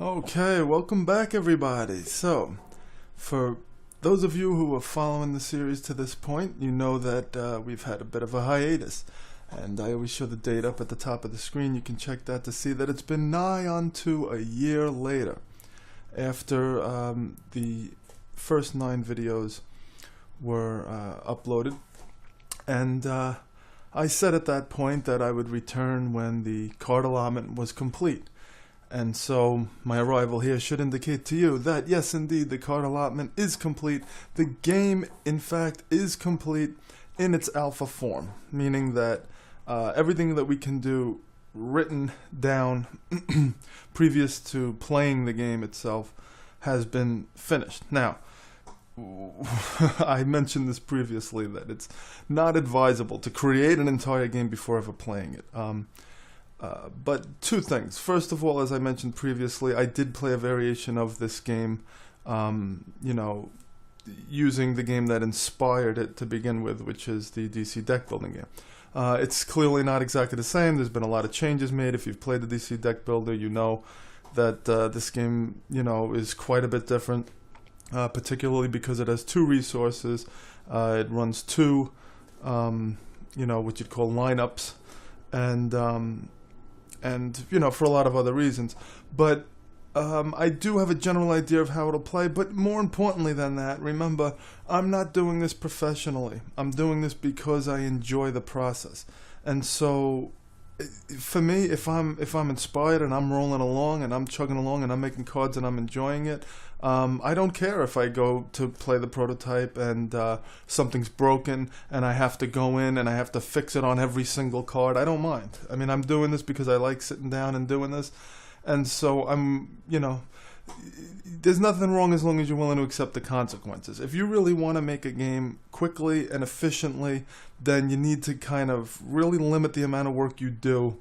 Okay, welcome back everybody. So, for those of you who are following the series to this point, you know that we've had a bit of a hiatus. And I always show the date up at the top of the screen. You can check that to see that it's been nigh on to a year later after the first 9 videos were uploaded. And I said at that point that I would return when the card allotment was complete. And so my arrival here should indicate to you that yes, indeed, the card allotment is complete. The game, in fact, is complete in its alpha form, meaning that everything that we can do written down previous to playing the game itself has been finished. Now, I mentioned this previously that it's not advisable to create an entire game before ever playing it. But two things. First of all, as I mentioned previously, I did play a variation of this game, using the game that inspired it to begin with, which is the DC deck building game. It's clearly not exactly the same. There's been a lot of changes made. If you've played the DC deck builder, you know that this game, is quite a bit different, particularly because it has 2 resources. It runs 2, what you'd call lineups, and for a lot of other reasons. But I do have a general idea of how it'll play, but more importantly than that, remember, I'm not doing this professionally. I'm doing this because I enjoy the process. And so, for me, if I'm inspired and I'm rolling along and I'm chugging along and I'm making cards and I'm enjoying it, I don't care if I go to play the prototype and something's broken and I have to go in and I have to fix it on every single card. I don't mind. I mean, I'm doing this because I like sitting down and doing this. And so there's nothing wrong as long as you're willing to accept the consequences. If you really want to make a game quickly and efficiently, then you need to kind of really limit the amount of work you do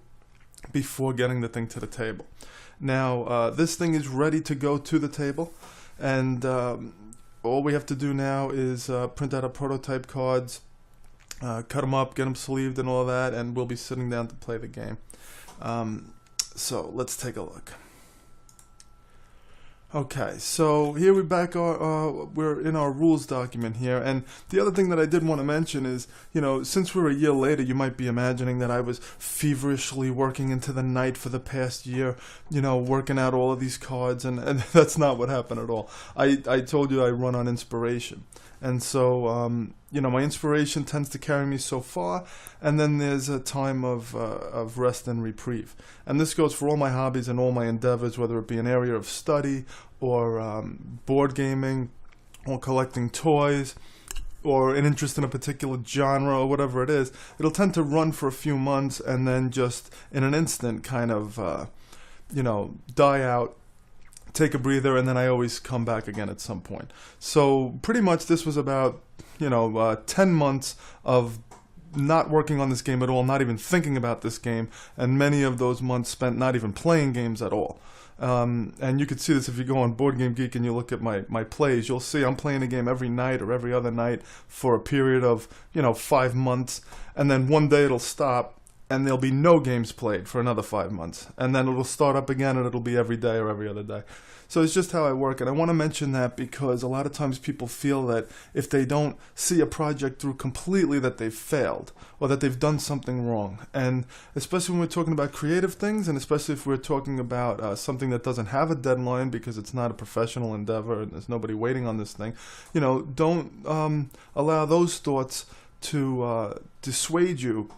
before getting the thing to the table. Now, this thing is ready to go to the table, and all we have to do now is print out our prototype cards, cut them up, get them sleeved and all that, and we'll be sitting down to play the game. So let's take a look. Okay, so here we're back. We're in our rules document here, and the other thing that I did want to mention is, since we're a year later, you might be imagining that I was feverishly working into the night for the past year, working out all of these cards, and that's not what happened at all. I told you I run on inspiration, and so my inspiration tends to carry me so far, and then there's a time of rest and reprieve. And this goes for all my hobbies and all my endeavors, whether it be an area of study or board gaming or collecting toys or an interest in a particular genre or whatever it is. It'll tend to run for a few months and then just in an instant kind of, die out, take a breather, and then I always come back again at some point. So pretty much this was about 10 months of not working on this game at all, not even thinking about this game, and many of those months spent not even playing games at all. And you could see this if you go on Board Game Geek and you look at my plays. You'll see I'm playing a game every night or every other night for a period of 5 months, and then one day it'll stop and there'll be no games played for another 5 months, and then it'll start up again and it'll be every day or every other day. So it's just how I work, and I want to mention that because a lot of times people feel that if they don't see a project through completely that they've failed or that they've done something wrong. And especially when we're talking about creative things, and especially if we're talking about something that doesn't have a deadline because it's not a professional endeavor and there's nobody waiting on this thing, don't allow those thoughts to dissuade you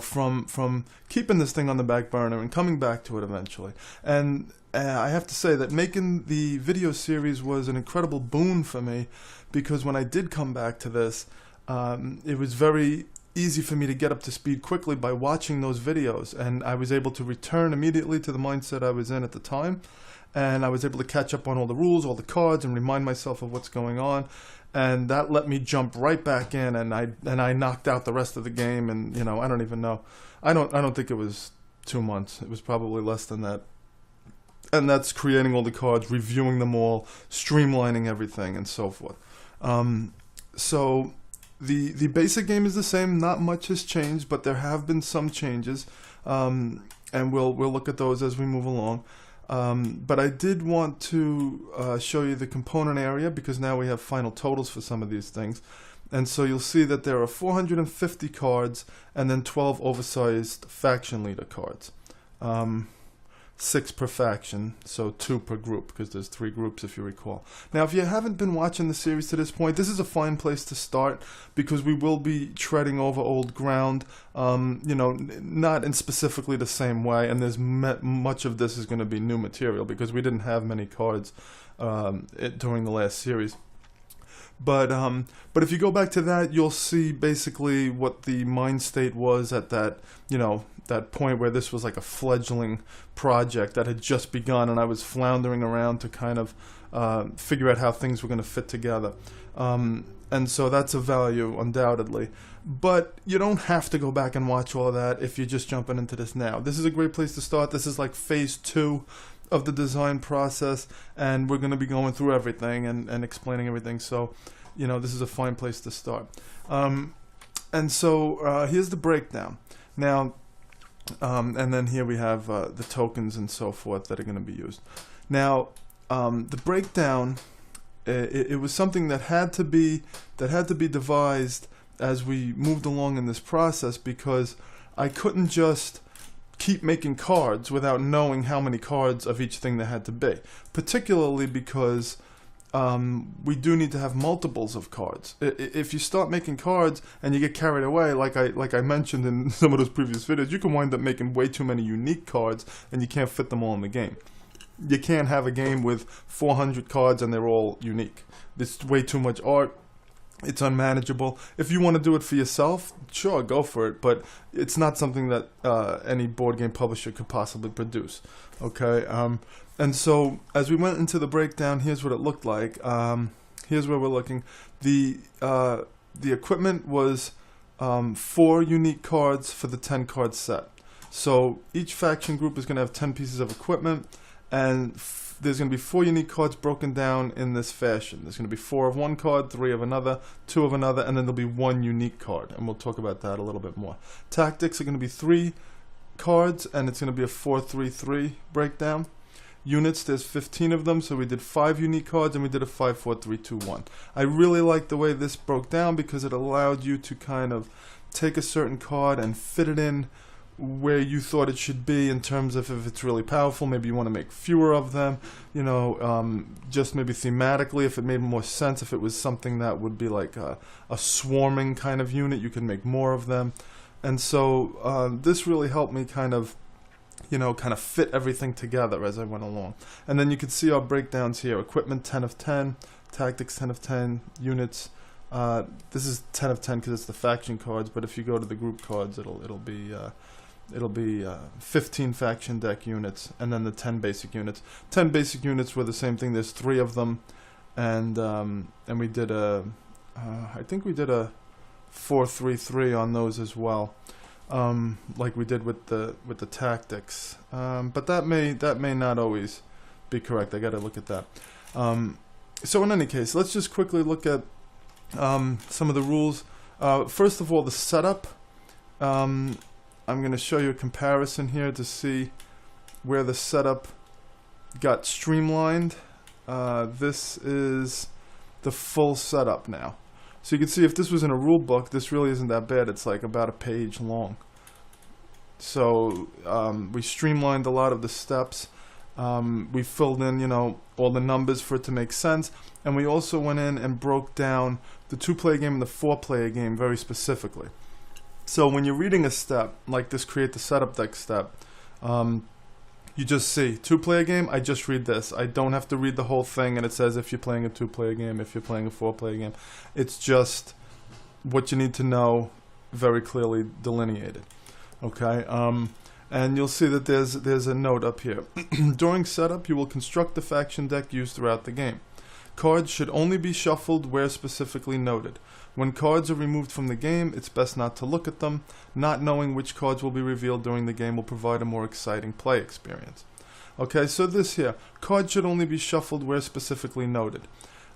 from keeping this thing on the back burner and coming back to it eventually. And I have to say that making the video series was an incredible boon for me, because when I did come back to this, it was very easy for me to get up to speed quickly by watching those videos, and I was able to return immediately to the mindset I was in at the time, and I was able to catch up on all the rules, all the cards, and remind myself of what's going on. And that let me jump right back in, and I knocked out the rest of the game. And I don't even know. I don't think it was 2 months. It was probably less than that. And that's creating all the cards, reviewing them all, streamlining everything, and so forth. So the basic game is the same. Not much has changed, but there have been some changes, and we'll look at those as we move along. But I did want to show you the component area, because now we have final totals for some of these things. And so you'll see that there are 450 cards and then 12 oversized faction leader cards. 6 per faction, so 2 per group, because there's 3 groups if you recall. Now, if you haven't been watching the series to this point, this is a fine place to start, because we will be treading over old ground, you know, not in specifically the same way, and there's much of this is going to be new material, because we didn't have many cards during the last series. But if you go back to that, you'll see basically what the mind state was at that, you know, that point where this was like a fledgling project that had just begun, and I was floundering around to kind of figure out how things were going to fit together. And so that's a value, undoubtedly. But you don't have to go back and watch all of that if you're just jumping into this now. This is a great place to start. This is like phase 2 of the design process, and we're going to be going through everything and explaining everything. So, you know, this is a fine place to start. And so here's the breakdown. Now, and then here we have the tokens and so forth that are going to be used. Now, the breakdown, it was something that had to be devised as we moved along in this process, because I couldn't just keep making cards without knowing how many cards of each thing there had to be, particularly because we do need to have multiples of cards. If you start making cards and you get carried away, like I mentioned in some of those previous videos, you can wind up making way too many unique cards and you can't fit them all in the game. You can't have a game with 400 cards and they're all unique. There's way too much art. It's unmanageable. If you want to do it for yourself, sure, go for it, but it's not something that any board game publisher could possibly produce. Okay, and so as we went into the breakdown, here's what it looked like. Here's where we're looking. The equipment was 4 unique cards for the 10 card set. So each faction group is going to have 10 pieces of equipment, and there's going to be 4 unique cards broken down in this fashion. There's going to be 4 of one card, 3 of another, 2 of another, and then there'll be 1 unique card, and we'll talk about that a little bit more. Tactics are going to be 3 cards, and it's going to be a 4-3-3 breakdown. Units, there's 15 of them, so we did 5 unique cards, and we did a 5-4-3-2-1. I really like the way this broke down, because it allowed you to kind of take a certain card and fit it in where you thought it should be, in terms of if it's really powerful, maybe you want to make fewer of them, you know, just maybe thematically, if it made more sense, if it was something that would be like a swarming kind of unit, you can make more of them. And so this really helped me kind of, you know, kind of fit everything together as I went along. And then you can see our breakdowns here. Equipment 10 of 10, tactics 10 of 10, units. This is 10 of 10 because it's the faction cards, but if you go to the group cards, it'll be 15 faction deck units, and then the 10 basic units. 10 basic units were the same thing. There's 3 of them, and we did I think we did a 4-3-3 on those as well, like we did with the tactics. But that may not always be correct. I got to look at that. So in any case, let's just quickly look at some of the rules. First of all, the setup. I'm going to show you a comparison here to see where the setup got streamlined. This is the full setup now. So you can see if this was in a rule book, this really isn't that bad. It's like about a page long. So we streamlined a lot of the steps. We filled in, you know, all the numbers for it to make sense. And we also went in and broke down the 2-player game and the 4-player game very specifically. So when you're reading a step, like this create the setup deck step, you just see 2-player game, I just read this. I don't have to read the whole thing, and it says if you're playing a 2-player game, if you're playing a 4-player game. It's just what you need to know, very clearly delineated. Okay, and you'll see that there's a note up here. During setup, you will construct the faction deck used throughout the game. Cards should only be shuffled where specifically noted. When cards are removed from the game, it's best not to look at them. Not knowing which cards will be revealed during the game will provide a more exciting play experience. Okay, so this here, cards should only be shuffled where specifically noted.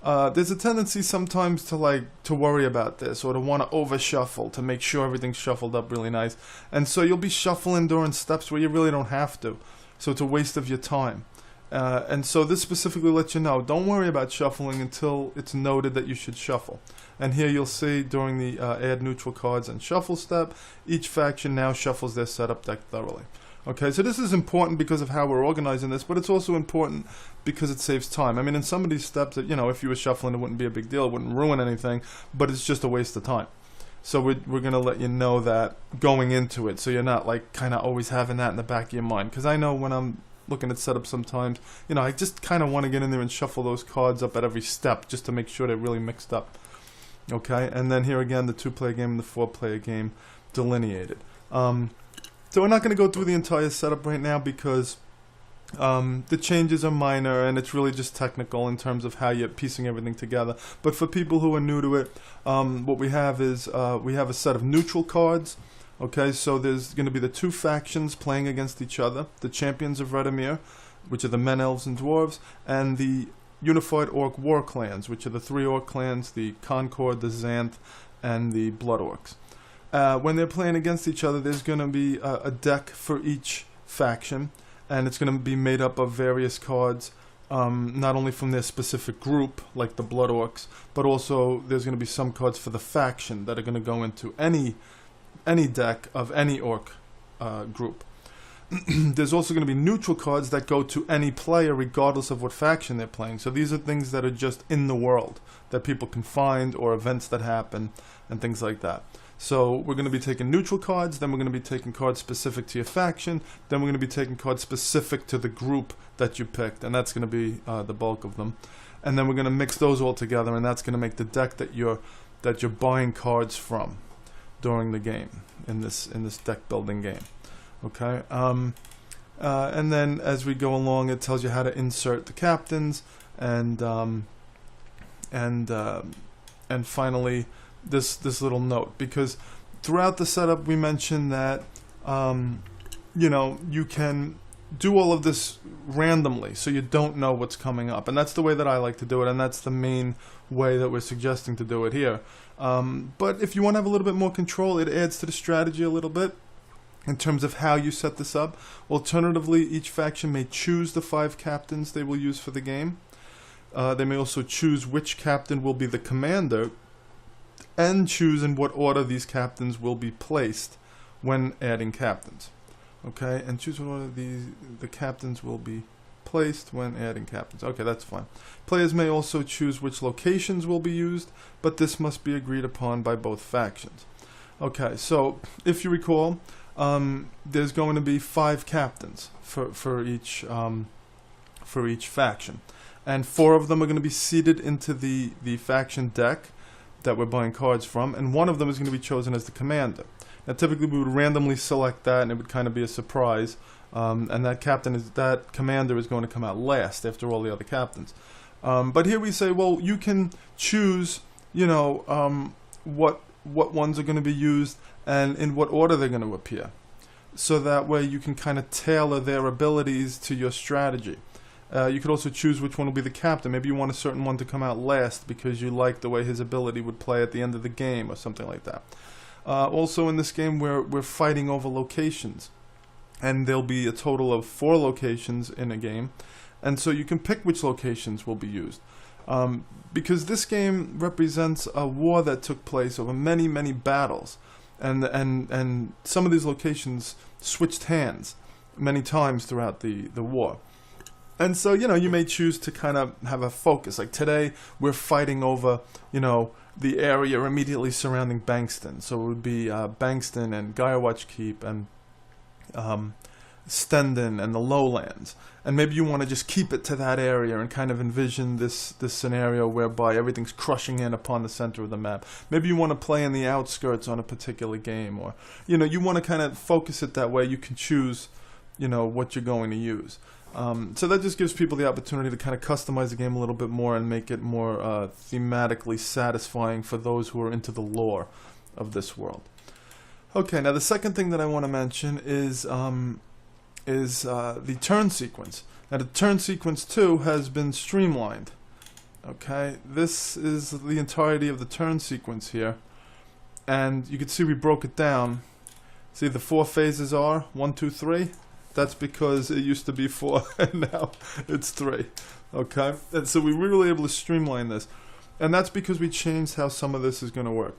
There's a tendency sometimes to worry about this, or to want to over shuffle to make sure everything's shuffled up really nice. And so you'll be shuffling during steps where you really don't have to. So it's a waste of your time. And so this specifically lets you know, don't worry about shuffling until it's noted that you should shuffle. And here you'll see during the add neutral cards and shuffle step, each faction now shuffles their setup deck thoroughly. Okay, so this is important because of how we're organizing this, but it's also important because it saves time. I mean, in some of these steps, you know, if you were shuffling, it wouldn't be a big deal, it wouldn't ruin anything, but it's just a waste of time. So we're going to let you know that going into it, so you're not like kind of always having that in the back of your mind. Because I know when I'm looking at setup sometimes, you know, I just kind of want to get in there and shuffle those cards up at every step just to make sure they're really mixed up. Okay, and then here again, the 2-player game and the 4-player game delineated. So we're not going to go through the entire setup right now because the changes are minor and it's really just technical in terms of how you're piecing everything together. But for people who are new to it, what we have is we have a set of neutral cards. Okay, so there's going to be the 2 factions playing against each other, the Champions of Redimere, which are the men, elves, and dwarves, and the Unified Orc War Clans, which are the 3 Orc clans, the Concord, the Xanth, and the Blood Orcs. When they're playing against each other, there's going to be a deck for each faction, and it's going to be made up of various cards, not only from their specific group, like the Blood Orcs, but also there's going to be some cards for the faction that are going to go into any deck of any Orc group. There's also going to be neutral cards that go to any player regardless of what faction they're playing. So these are things that are just in the world that people can find, or events that happen and things like that. So we're going to be taking neutral cards, then we're going to be taking cards specific to your faction, then we're going to be taking cards specific to the group that you picked, and that's going to be the bulk of them. And then we're going to mix those all together, and that's going to make the deck that you're buying cards from during the game in this deck building game. Okay, and then as we go along, it tells you how to insert the captains, and finally this little note, because throughout the setup we mentioned that you know, you can do all of this randomly, so you don't know what's coming up, and that's the way that I like to do it, and that's the main way that we're suggesting to do it here. But if you want to have a little bit more control, it adds to the strategy a little bit in terms of how you set this up. Alternatively, each faction may choose the 5 captains they will use for the game. They may also choose which captain will be the commander, and choose in what order these captains will be placed when adding captains. Okay, and choose what order the captains will be placed when adding captains. Okay, that's fine. Players may also choose which locations will be used, but this must be agreed upon by both factions. Okay, so if you recall, there's going to be 5 captains for each faction, and 4 of them are going to be seated into the faction deck that we're buying cards from, and 1 of them is going to be chosen as the commander. Now, typically we would randomly select that, and it would kind of be a surprise, and that commander is going to come out last after all the other captains. But here we say, well, you can choose, you know, what ones are going to be used and in what order they're going to appear, so that way you can kind of tailor their abilities to your strategy. You could also choose which one will be the captain. Maybe you want a certain one to come out last because you like the way his ability would play at the end of the game or something like that. Also in this game we're fighting over locations, and there'll be a total of 4 locations in a game, and so you can pick which locations will be used. Because this game represents a war that took place over many, many battles, and some of these locations switched hands many times throughout the war. And so, you know, you may choose to kind of have a focus. Like today, we're fighting over, you know, the area immediately surrounding Bankston. So it would be Bankston and Gaiawatch Keep and Stendon and the Lowlands. And maybe you want to just keep it to that area and kind of envision this scenario whereby everything's crushing in upon the center of the map. Maybe you want to play in the outskirts on a particular game, or, you know, you want to kind of focus it that way. You can choose, you know, what you're going to use. So that just gives people the opportunity to kind of customize the game a little bit more and make it more thematically satisfying for those who are into the lore of this world. Okay, now the second thing that I want to mention is the turn sequence. Now the turn sequence too has been streamlined. Okay, this is the entirety of the turn sequence here, and you can see we broke it down. See, the 4 phases are 1, 2, 3. That's because it used to be 4 and now it's 3. Okay? And so we were really able to streamline this. And that's because we changed how some of this is going to work.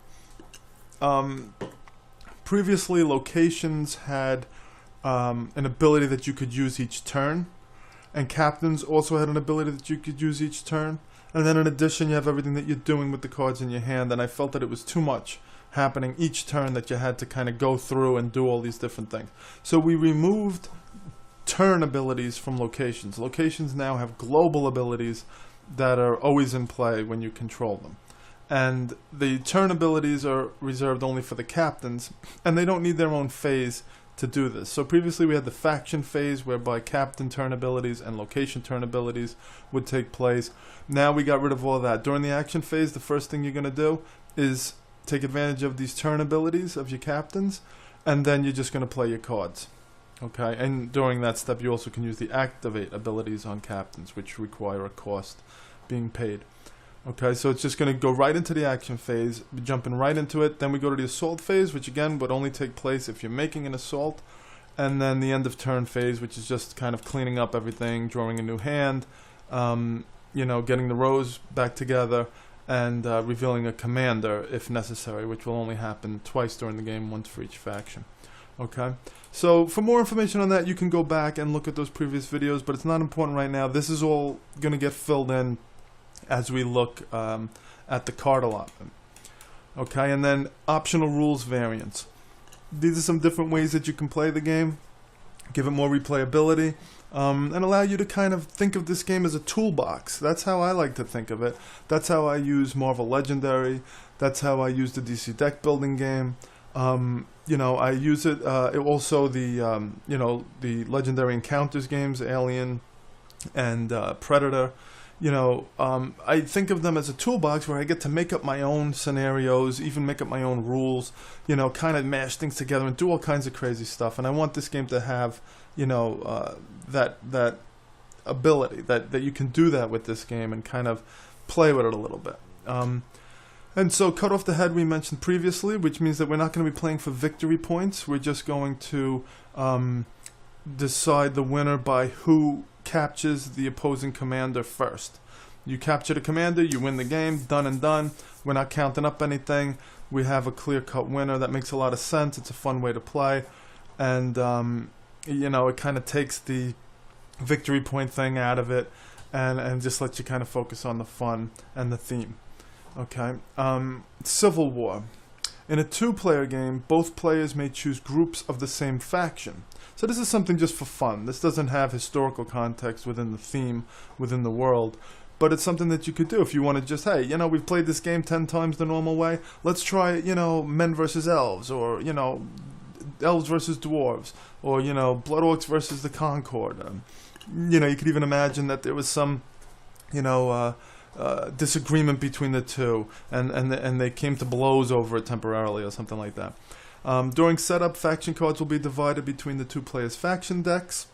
Previously, locations had an ability that you could use each turn. And captains also had an ability that you could use each turn. And then in addition, you have everything that you're doing with the cards in your hand. And I felt that it was too much happening each turn that you had to kind of go through and do all these different things. So we removed turn abilities from locations. Locations now have global abilities that are always in play when you control them. And the turn abilities are reserved only for the captains, and they don't need their own phase to do this. So previously we had the faction phase whereby captain turn abilities and location turn abilities would take place. Now we got rid of all that. During the action phase, the first thing you're going to do is take advantage of these turn abilities of your captains, and then you're just going to play your cards. Okay, and during that step you also can use the activate abilities on captains, which require a cost being paid. Okay, so it's just going to go right into the action phase, jumping right into it. Then we go to the assault phase, which again would only take place if you're making an assault. And then the end of turn phase, which is just kind of cleaning up everything, drawing a new hand, you know, getting the rows back together, and revealing a commander if necessary, which will only happen twice during the game, once for each faction. Okay, so for more information on that, you can go back and look at those previous videos, but it's not important right now. This is all going to get filled in as we look at the card allotment. Okay, and then optional rules variants. These are some different ways that you can play the game, give it more replayability, and allow you to kind of think of this game as a toolbox. That's how I like to think of it. That's how I use Marvel Legendary. That's how I use the DC deck building game. You know, I use it also the you know, the Legendary Encounters games, Alien and Predator. You know, I think of them as a toolbox where I get to make up my own scenarios, even make up my own rules, you know, kind of mash things together and do all kinds of crazy stuff. And I want this game to have, you know, that ability, that you can do that with this game and kind of play with it a little bit. And so cut off the head we mentioned previously, which means that we're not going to be playing for victory points. We're just going to decide the winner by who captures the opposing commander first. You capture the commander, you win the game, done and done. We're not counting up anything. We have a clear-cut winner. That makes a lot of sense. It's a fun way to play. And, you know, it kind of takes the victory point thing out of it and just lets you kind of focus on the fun and the theme. Okay. Civil War. In a two-player game, both players may choose groups of the same faction. So this is something just for fun. This doesn't have historical context within the theme, within the world. But it's something that you could do if you want to just, hey, you know, we've played this game 10 times the normal way. Let's try, you know, men versus elves, or, you know, elves versus dwarves, or, you know, blood orcs versus the Concord. You know, you could even imagine that there was some, you know, disagreement between the two, and they came to blows over it temporarily or something like that. During setup, faction cards will be divided between the two players' faction decks,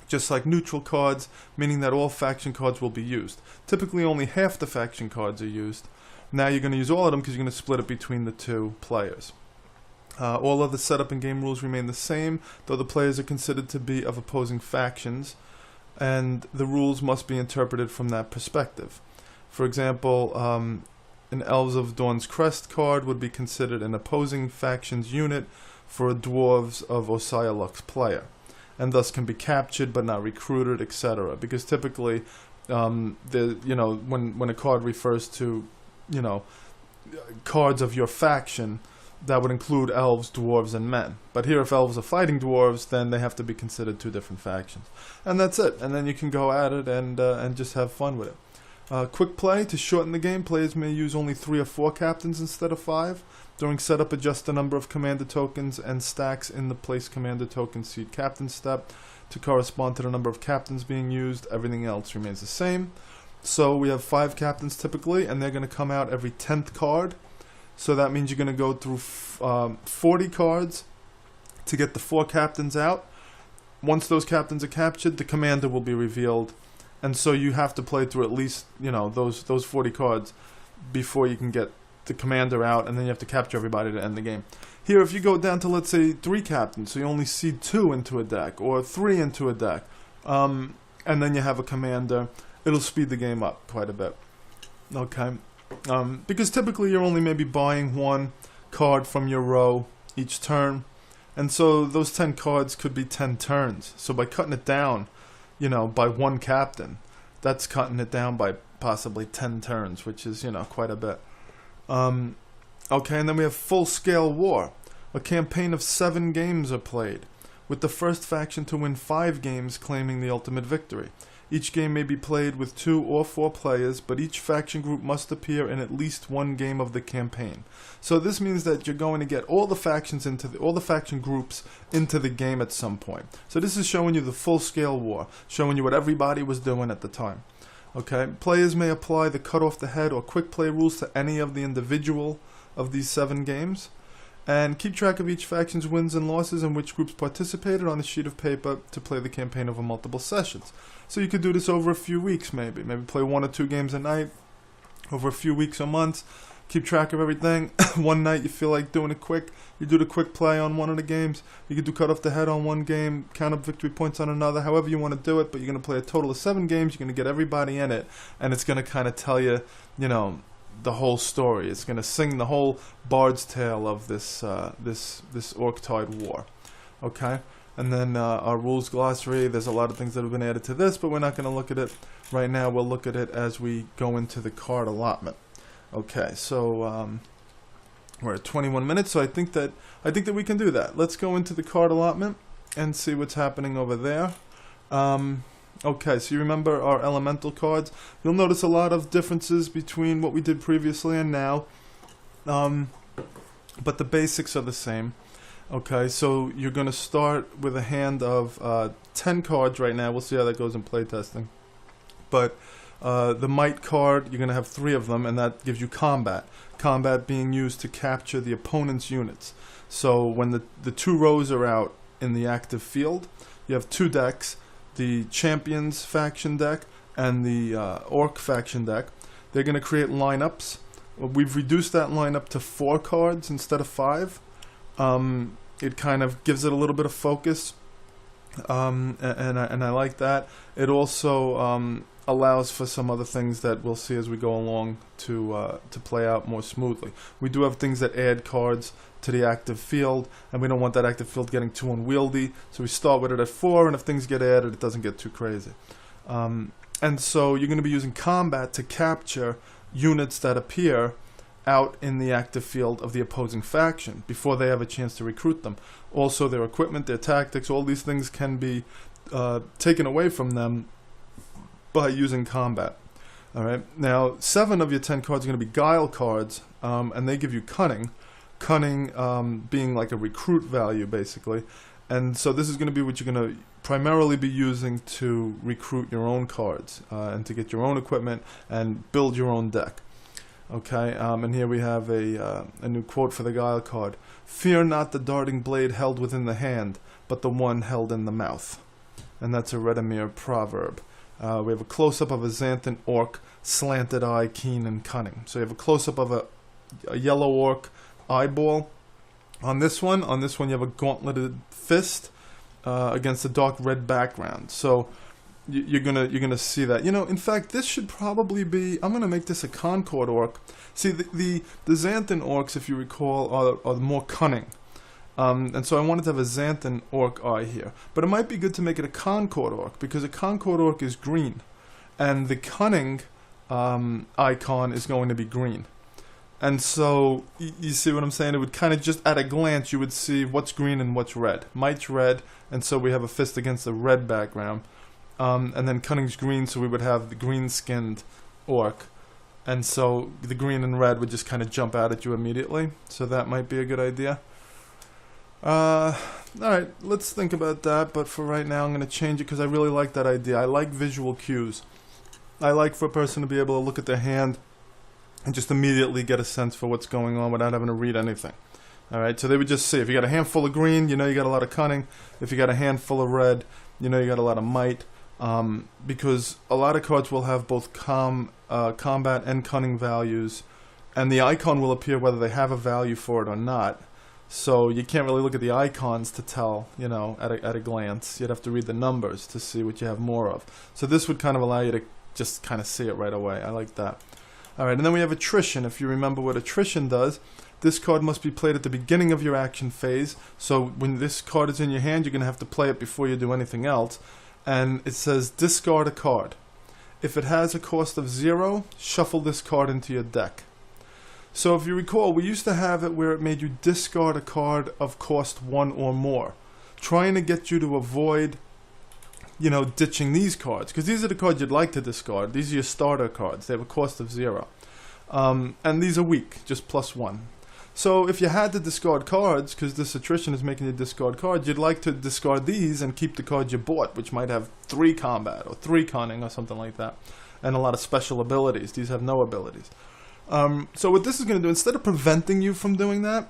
just like neutral cards, meaning that all faction cards will be used. Typically only half the faction cards are used. Now you're going to use all of them because you're going to split it between the two players. All other setup and game rules remain the same, though the players are considered to be of opposing factions, and the rules must be interpreted from that perspective. For example, an Elves of Dawn's Crest card would be considered an opposing faction's unit for a Dwarves of Osaya Lux player, and thus can be captured but not recruited, etc. Because typically, you know, when a card refers to, you know, cards of your faction, that would include elves, dwarves, and men. But here, if elves are fighting dwarves, then they have to be considered two different factions. And that's it. And then you can go at it and just have fun with it. Quick play. To shorten the game, players may use only 3 or 4 captains instead of 5. During setup, adjust the number of commander tokens and stacks in the place commander token seed captain step to correspond to the number of captains being used. Everything else remains the same. So we have 5 captains typically, and they're going to come out every 10th card. So that means you're going to go through 40 cards to get the 4 captains out. Once those captains are captured, the commander will be revealed. And so you have to play through at least, you know, those 40 cards before you can get the commander out, and then you have to capture everybody to end the game. Here, if you go down to, let's say, 3 captains, so you only seed 2 into a deck, or 3 into a deck, and then you have a commander, it'll speed the game up quite a bit. Okay? Because typically you're only maybe buying 1 card from your row each turn, and so those 10 cards could be 10 turns. So by cutting it down, you know, by 1 captain, that's cutting it down by possibly 10 turns, which is, you know, quite a bit. Okay, and then we have full-scale war. A campaign of 7 games are played, with the first faction to win 5 games claiming the ultimate victory. Each game may be played with 2 or 4 players, but each faction group must appear in at least 1 game of the campaign. So this means that you're going to get all the factions all the faction groups into the game at some point. So this is showing you the full-scale war, showing you what everybody was doing at the time. Okay, players may apply the cut off the head or quick play rules to any of the individual of these 7 games, and keep track of each faction's wins and losses and which groups participated on a sheet of paper to play the campaign over multiple sessions. So you could do this over a few weeks, maybe play 1 or 2 games a night over a few weeks or months. Keep track of everything. One night you feel like doing it quick, you do the quick play on one of the games. You could do cut off the head on one game, count up victory points on another, however you want to do it, but you're going to play a total of 7 games, you're going to get everybody in it, and it's going to kind of tell you, you know, the whole story. It's going to sing the whole bard's tale of this this Orctide war. Okay? And then our rules glossary, there's a lot of things that have been added to this, but we're not going to look at it right now. We'll look at it as we go into the card allotment. Okay, so we're at 21 minutes, so I think that we can do that. Let's go into the card allotment and see what's happening over there. Okay, so you remember our elemental cards. You'll notice a lot of differences between what we did previously and now, but the basics are the same. Okay, so you're going to start with a hand of 10 cards right now. We'll see how that goes in playtesting. But the might card, you're going to have 3 of them, and that gives you combat. Combat being used to capture the opponent's units. So when the 2 rows are out in the active field, you have 2 decks, the Champions faction deck and the Orc faction deck. They're going to create lineups. We've reduced that lineup to 4 cards instead of 5. It kind of gives it a little bit of focus, and I like that. It also allows for some other things that we'll see as we go along to play out more smoothly. We do have things that add cards to the active field, and we don't want that active field getting too unwieldy, so we start with it at 4, and if things get added, it doesn't get too crazy. And so you're going to be using combat to capture units that appear out in the active field of the opposing faction before they have a chance to recruit them. Also, their equipment, their tactics, all these things can be taken away from them by using combat. All right. Now, 7 of your 10 cards are going to be guile cards, and they give you cunning. Cunning being like a recruit value, basically. And so this is going to be what you're going to primarily be using to recruit your own cards and to get your own equipment and build your own deck. Okay, and here we have a new quote for the guile card. "Fear not the darting blade held within the hand, but the one held in the mouth." And that's a Redimere proverb. We have a close-up of a Xanthan orc, slanted eye, keen and cunning. So you have a close-up of a yellow orc eyeball. On this one you have a gauntleted fist against a dark red background. So you're gonna see that. You know, in fact, this should probably be. I'm gonna make this a Concord orc. See, the Xanthan orcs, if you recall, are more cunning, and so I wanted to have a Xanthan orc eye here. But it might be good to make it a Concord orc because a Concord orc is green, and the cunning icon is going to be green. And so you see what I'm saying? It would kind of just at a glance you would see what's green and what's red. Might's red, and so we have a fist against a red background. And then cunning's green, so we would have the green-skinned orc. And so the green and red would just kind of jump out at you immediately. So that might be a good idea. Alright, let's think about that. But for right now, I'm going to change it because I really like that idea. I like visual cues. I like for a person to be able to look at their hand and just immediately get a sense for what's going on without having to read anything. Alright, so they would just see. If you got a handful of green, you know you got a lot of cunning. If you got a handful of red, you know you got a lot of might. Because a lot of cards will have both combat and cunning values and the icon will appear whether they have a value for it or not. So you can't really look at the icons to tell, you know, at a glance. You'd have to read the numbers to see what you have more of. So this would kind of allow you to just kind of see it right away. I like that. All right, and then we have attrition. If you remember what attrition does, this card must be played at the beginning of your action phase. So when this card is in your hand, you're going to have to play it before you do anything else. And it says discard a card. If it has a cost of 0, shuffle this card into your deck. So if you recall, we used to have it where it made you discard a card of cost 1 or more, trying to get you to avoid, you know, ditching these cards, because these are the cards you'd like to discard. These are your starter cards. They have a cost of 0. And these are weak, just +1. So if you had to discard cards, because this attrition is making you discard cards, you'd like to discard these and keep the cards you bought, which might have 3 combat or 3 cunning or something like that, and a lot of special abilities. These have no abilities. So what this is going to do, instead of preventing you from doing that,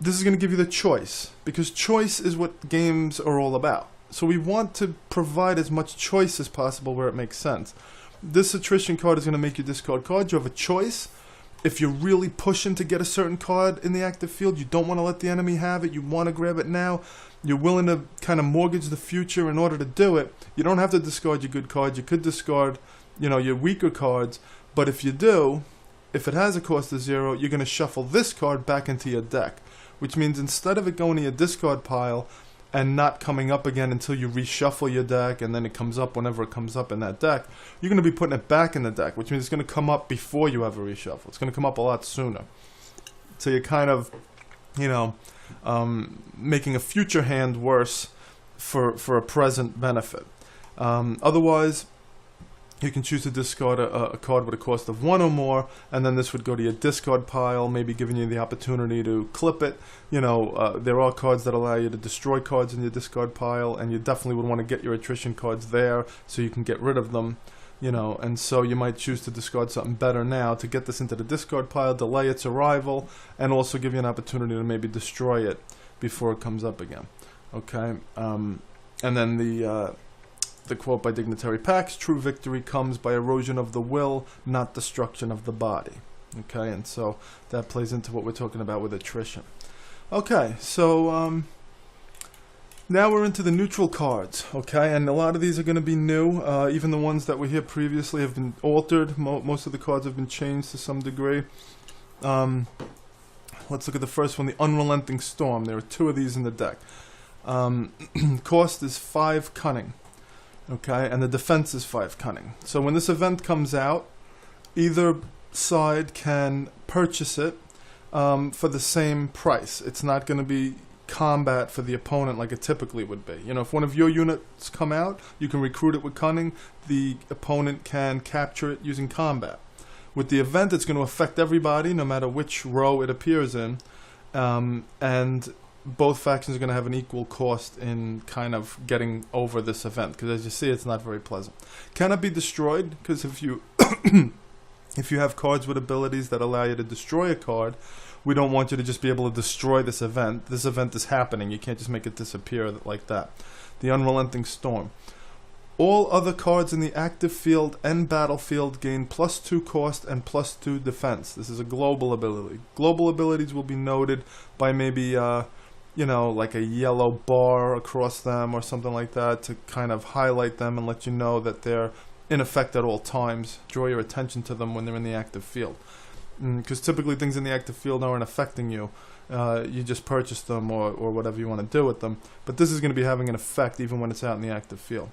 this is going to give you the choice, because choice is what games are all about. So we want to provide as much choice as possible where it makes sense. This attrition card is going to make you discard cards. You have a choice. If you're really pushing to get a certain card in the active field, you don't want to let the enemy have it, you want to grab it now, you're willing to kind of mortgage the future in order to do it, you don't have to discard your good cards. You could discard, you know, your weaker cards, but if you do, if it has a cost of 0, you're going to shuffle this card back into your deck, which means instead of it going to your discard pile and not coming up again until you reshuffle your deck and then it comes up whenever it comes up in that deck, you're going to be putting it back in the deck, which means it's going to come up before you ever reshuffle. It's going to come up a lot sooner. So you're kind of, you know, making a future hand worse for a present benefit. Otherwise, you can choose to discard a card with a cost of 1 or more, and then this would go to your discard pile, maybe giving you the opportunity to clip it. You know, there are cards that allow you to destroy cards in your discard pile, and you definitely would want to get your attrition cards there so you can get rid of them. You know, and so you might choose to discard something better now to get this into the discard pile, delay its arrival, and also give you an opportunity to maybe destroy it before it comes up again. Okay, and then the quote by Dignitary Pax, true victory comes by erosion of the will, not destruction of the body. Okay, and so that plays into what we're talking about with attrition. Okay, so now we're into the neutral cards, okay, and a lot of these are going to be new. Even the ones that were here previously have been altered. Most of the cards have been changed to some degree. Let's look at the first one, the Unrelenting Storm. There are 2 of these in the deck. Cost is 5 cunning. Okay, and the defense is 5 cunning. So when this event comes out, either side can purchase it for the same price. It's not going to be combat for the opponent like it typically would be. You know, if one of your units come out, you can recruit it with cunning. The opponent can capture it using combat. With the event, it's going to affect everybody, no matter which row it appears in, and both factions are going to have an equal cost in kind of getting over this event, because as you see, it's not very pleasant. Cannot be destroyed, because if you if you have cards with abilities that allow you to destroy a card, we don't want you to just be able to destroy this event. This event is happening. You can't just make it disappear like that. The Unrelenting Storm. All other cards in the active field and battlefield gain +2 cost and +2 defense. This is a global ability. Global abilities will be noted by maybe you know, like a yellow bar across them or something like that to kind of highlight them and let you know that they're in effect at all times. Draw your attention to them when they're in the active field. Because typically things in the active field aren't affecting you. You just purchase them or whatever you want to do with them. But this is going to be having an effect even when it's out in the active field.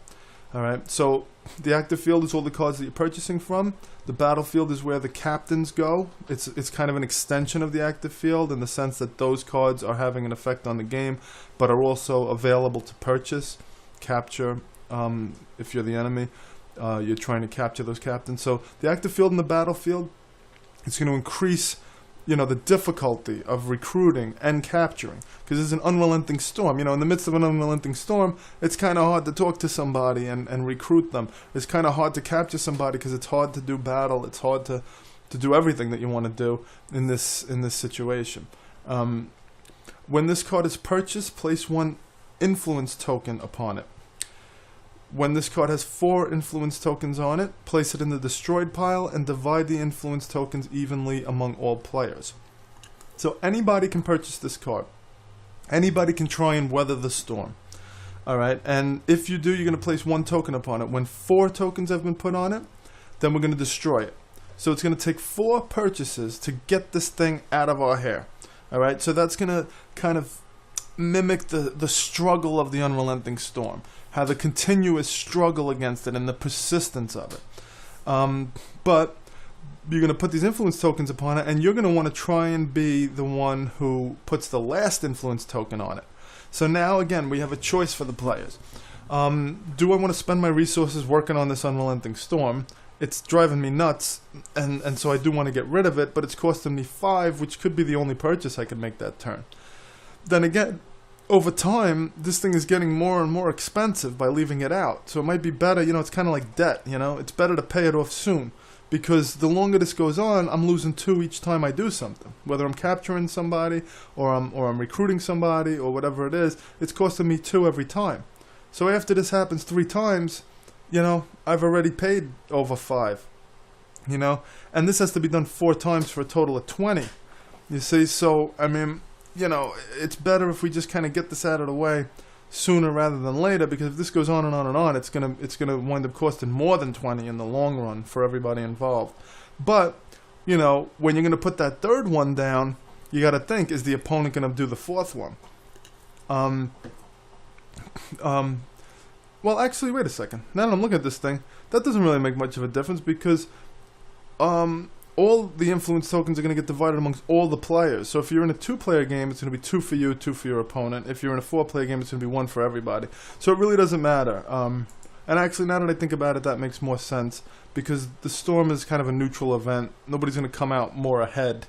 Alright, so the active field is all the cards that you're purchasing from. The battlefield is where the captains go. It's kind of an extension of the active field in the sense that those cards are having an effect on the game, but are also available to purchase, capture, if you're the enemy. You're trying to capture those captains. So the active field and the battlefield, it's going to increase, you know, the difficulty of recruiting and capturing, because there's an unrelenting storm. You know, in the midst of an unrelenting storm, it's kind of hard to talk to somebody and recruit them. It's kind of hard to capture somebody because it's hard to do battle. It's hard to do everything that you want to do in this situation. When this card is purchased, place 1 influence token upon it. When this card has 4 influence tokens on it, place it in the destroyed pile and divide the influence tokens evenly among all players. So anybody can purchase this card. Anybody can try and weather the storm. Alright, and if you do, you're going to place 1 token upon it. When 4 tokens have been put on it, then we're going to destroy it. So it's going to take 4 purchases to get this thing out of our hair. Alright, so that's going to kind of mimic the struggle of the unrelenting storm. How the continuous struggle against it and the persistence of it. But you're going to put these influence tokens upon it, and you're going to want to try and be the one who puts the last influence token on it. So now, again, we have a choice for the players. Do I want to spend my resources working on this unrelenting storm? It's driving me nuts, and so I do want to get rid of it, but it's costing me 5, which could be the only purchase I could make that turn. Then again, over time, this thing is getting more and more expensive by leaving it out. So it might be better, it's kind of like debt, It's better to pay it off soon. Because the longer this goes on, I'm losing 2 each time I do something. Whether I'm capturing somebody, or I'm recruiting somebody, or whatever it is, it's costing me 2 every time. So after this happens 3 times, I've already paid over 5. And this has to be done 4 times for a total of 20. You see, so, I mean, it's better if we just kind of get this out of the way sooner rather than later, because if this goes on and on and on, it's gonna wind up costing more than 20 in the long run for everybody involved. But when you're gonna put that 3rd one down, you got to think, is the opponent gonna do the 4th one? Well, actually, wait a second. Now that I'm looking at this thing, that doesn't really make much of a difference, because all the influence tokens are going to get divided amongst all the players. So if you're in a 2-player game, it's going to be 2 for you, 2 for your opponent. If you're in a 4-player game, it's going to be 1 for everybody. So it really doesn't matter. And actually, now that I think about it, that makes more sense, because the storm is kind of a neutral event. Nobody's going to come out more ahead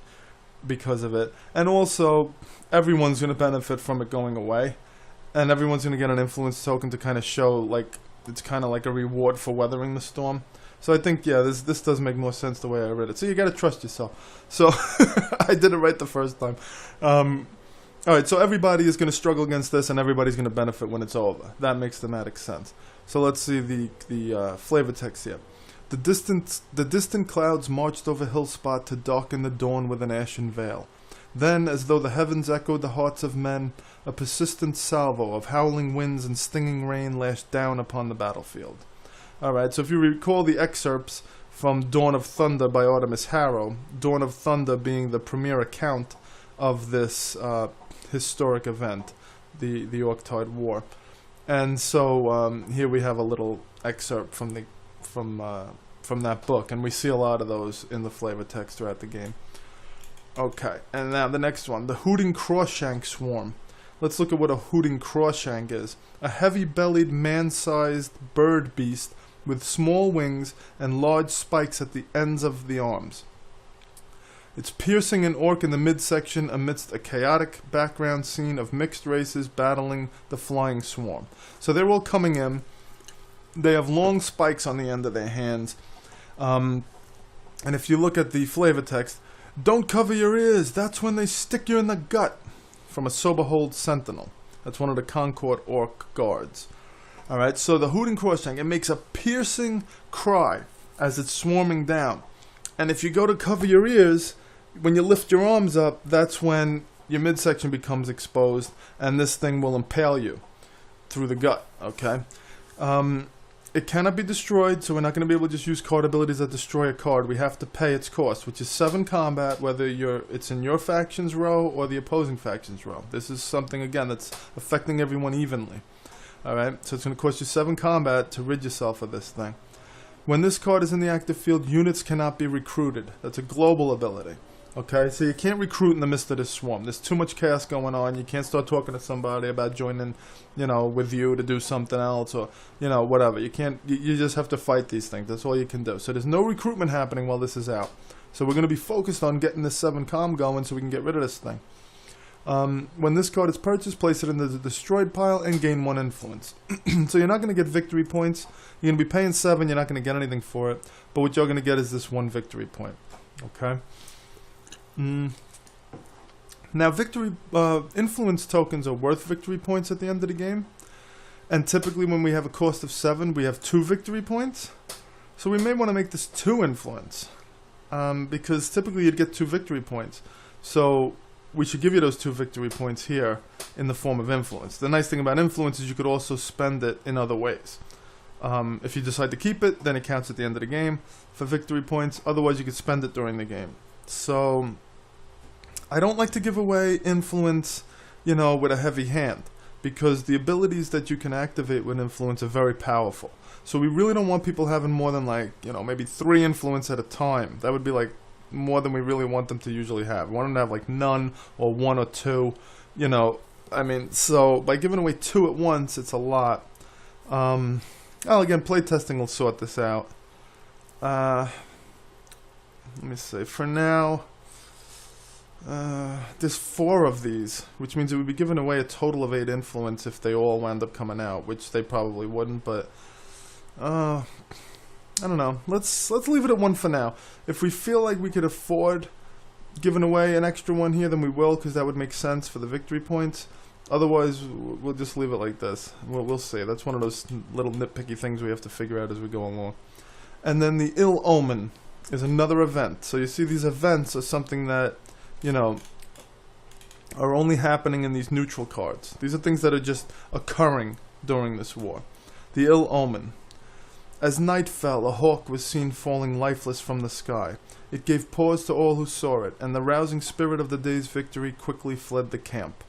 because of it. And also, everyone's going to benefit from it going away. And everyone's going to get an influence token to kind of show, like, it's kind of like a reward for weathering the storm. So I think, yeah, this does make more sense the way I read it. So you got to trust yourself. So I did it right the first time. Alright, so everybody is going to struggle against this, and everybody's going to benefit when it's over. That makes thematic sense. So let's see the flavor text here. The distant clouds marched over Hillspot to darken the dawn with an ashen veil. Then, as though the heavens echoed the hearts of men, a persistent salvo of howling winds and stinging rain lashed down upon the battlefield. Alright, so if you recall the excerpts from Dawn of Thunder by Artemis Harrow, Dawn of Thunder being the premier account of this historic event, the Orctide War. And so here we have a little excerpt from that book, and we see a lot of those in the flavor text throughout the game. Okay, and now the next one, the Hooting Crawshank Swarm. Let's look at what a Hooting Crawshank is. A heavy-bellied, man-sized bird beast with small wings and large spikes at the ends of the arms. It's piercing an orc in the midsection amidst a chaotic background scene of mixed races battling the flying swarm. So they're all coming in. They have long spikes on the end of their hands. And if you look at the flavor text, don't cover your ears, that's when they stick you in the gut. From a Soberhold Sentinel. That's one of the Concord Orc guards. Alright, so the Hooting Crawshank, it makes a piercing cry as it's swarming down. And if you go to cover your ears, when you lift your arms up, that's when your midsection becomes exposed, and this thing will impale you through the gut, okay? It cannot be destroyed, so we're not going to be able to just use card abilities that destroy a card. We have to pay its cost, which is 7 combat, whether it's in your faction's row or the opposing faction's row. This is something, again, that's affecting everyone evenly. Alright, so it's going to cost you 7 combat to rid yourself of this thing. When this card is in the active field, units cannot be recruited. That's a global ability. Okay, so you can't recruit in the midst of this swarm. There's too much chaos going on. You can't start talking to somebody about joining, with you to do something else or, whatever. You can't, you just have to fight these things. That's all you can do. So there's no recruitment happening while this is out. So we're going to be focused on getting this 7 comm going so we can get rid of this thing. When this card is purchased, place it in the destroyed pile and gain 1 influence. So you're not going to get victory points. You're going to be paying 7. You're not going to get anything for it. But what you're going to get is this 1 victory point. Okay? Now, victory influence tokens are worth victory points at the end of the game. And typically when we have a cost of 7, we have 2 victory points. So we may want to make this 2 influence. Because typically you'd get 2 victory points. So we should give you those 2 victory points here in the form of influence. The nice thing about influence is you could also spend it in other ways. If you decide to keep it, then it counts at the end of the game for victory points. Otherwise, you could spend it during the game. So I don't like to give away influence, you know, with a heavy hand, because the abilities that you can activate with influence are very powerful. So we really don't want people having more than, like, you know, maybe 3 influence at a time. That would be like more than we really want them to usually have. We want them to have like none or 1 or 2, you know. I mean, so by giving away 2 at once, it's a lot. Well, again, playtesting will sort this out. Let me see. For now, there's 4 of these, which means it would be giving away a total of 8 influence if they all wound up coming out, which they probably wouldn't. But I don't know. Let's leave it at 1 for now. If we feel like we could afford giving away an extra one here, then we will, because that would make sense for the victory points. Otherwise, we'll just leave it like this. We'll see. That's one of those little nitpicky things we have to figure out as we go along. And then the Ill Omen is another event. So you see, these events are something that, you know, are only happening in these neutral cards. These are things that are just occurring during this war. The Ill Omen. As night fell, a hawk was seen falling lifeless from the sky. It gave pause to all who saw it, and the rousing spirit of the day's victory quickly fled the camp.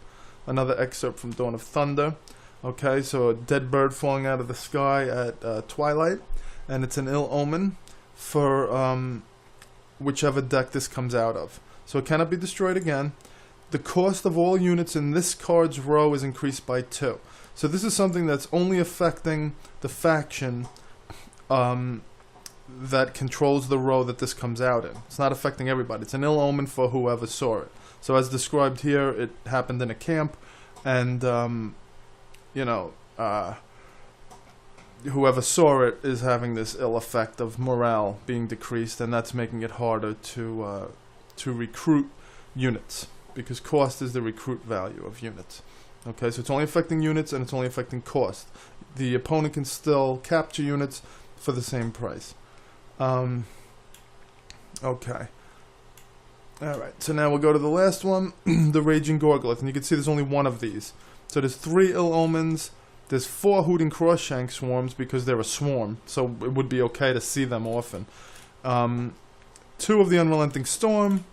Another excerpt from Dawn of Thunder. Okay, so a dead bird falling out of the sky at twilight, and it's an ill omen for whichever deck this comes out of. So it cannot be destroyed again. The cost of all units in this card's row is increased by 2. So this is something that's only affecting the faction that controls the row that this comes out in. It's not affecting everybody. It's an ill omen for whoever saw it. So as described here, it happened in a camp, and you know, whoever saw it is having this ill effect of morale being decreased, and that's making it harder to recruit units, because cost is the recruit value of units. Okay, so it's only affecting units, and it's only affecting cost. The opponent can still capture units for the same price. Okay. Alright, so now we'll go to the last one, the Raging Gorgolith, and you can see there's only 1 of these. So there's 3 Ill Omens, there's 4 Hooting Crossshank Swarms because they're a swarm, so it would be okay to see them often. 2 of the Unrelenting Storm,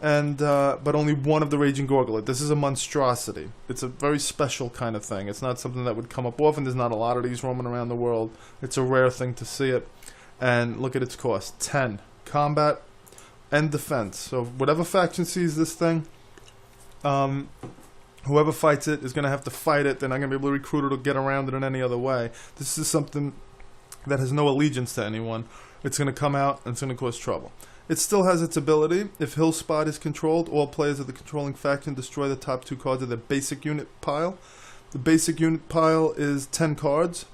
and but only 1 of the Raging Gorgolith. This is a monstrosity. It's a very special kind of thing. It's not something that would come up often. There's not a lot of these roaming around the world. It's a rare thing to see it. And look at its cost, 10. Combat and defense. So whatever faction sees this thing, whoever fights it is going to have to fight it. They're not going to be able to recruit it or get around it in any other way. This is something that has no allegiance to anyone. It's going to come out and it's going to cause trouble. It still has its ability. If Hill Spot is controlled, all players of the controlling faction destroy the top 2 cards of their basic unit pile. The basic unit pile is 10 cards.